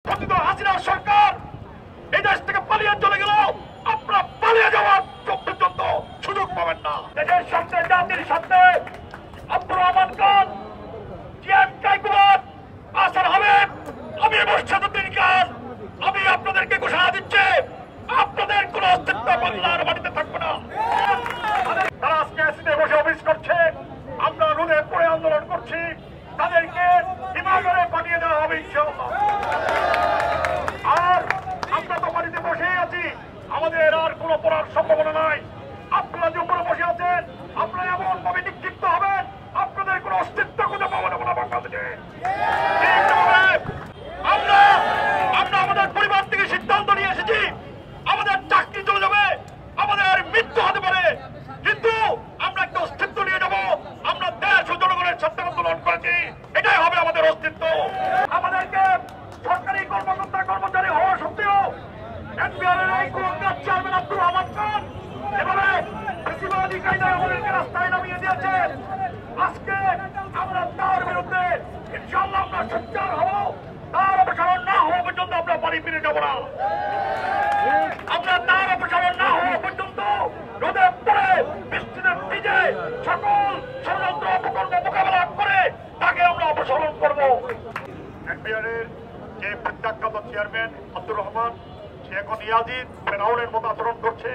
পতিত হাসিনার সরকার এই দেশ থেকে পালিয়ে চলে গেল, আপনারা পালিয়ে যাওয়ার চোখ পর্যন্ত সুযোগ পাবেন না। দেশের সাথে, জাতির সাথে আব্দুর রহমান খান, জিএম কায়কোবাদ, আসার হাবিব, আমি মোর্শেদুদ্দিন খান, আমি আপনাদেরকে ঘোষণা দিচ্ছি, আপনাদের কোন অস্তিত্ব বাংলার মাটিতে থাকবে না। তারা আজকে এসিতে বসে অফিস করছে, আমরা রোদে পড়ে আন্দোলন করছি, তাদেরকে হিমাগারে পাঠিয়ে দেওয়া হবে ইনশাআল্লাহ। আর আমরা তো মাটিতে বসেই আছি, আমাদের আর কোনো পড়ার সম্ভাবনা নাই। আপনারা যে উপরে বসে আছেন, আপনারা এমন ভাবে নিক্ষিপ্ত হবেন, আপনাদের কোনো অস্তিত্ব খুঁজে পাবেন না বাংলাদেশে। আমরা আমাদের পরিবার থেকে সিদ্ধান্ত নিয়ে এসেছি, আমাদের চাকরি চলে যাবে, আমাদের মৃত্যু হতে পারে, কিন্তু আমরা একটা অস্তিত্ব নিয়ে যাব। আমরা দেশ ও জনগণের সাথে আন্দোলন করেছি, এটাই হবে আমাদের অস্তিত্ব। আমাদেরকে সরকারি কর্মকর্তা কর্মচারী হওয়া সত্ত্বেও এনবিআরের এই কুলঙ্গার চেয়ারম্যান আব্দুর রহমান খান এভাবে বেশিবাদী কায়দায় আমাদেরকে রাস্তায় নামিয়ে দিয়েছেন। আজকে আমরা তার বিরুদ্ধে ইনশাআল্লাহ আমরা সোচ্চার হব। তার অপসারণ না হওয়া পর্যন্ত আমরা বাড়ি ফিরে যাব না। আমরা তার অপসারণ না হওয়া পর্যন্ত রোদে পড়ে বৃষ্টিতে ভিজে সকল ষড়যন্ত্র অপকর্ম মোকাবেলা করে তাকে আমরা অপসারণ করব। এনবিআরের যে প্রত্যাখ্যাত চেয়ারম্যান আব্দুর রহমান, সে এখন ইয়াজিদ ফেরাউনের মতো আচরণ করছে।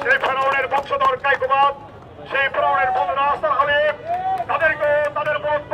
সেই ফেরাউনের বংশধর কায়কোবাদ, সেই ফেরাউনের বন্ধুরা আসার হাবিব, তাদেরকেও তাদের মত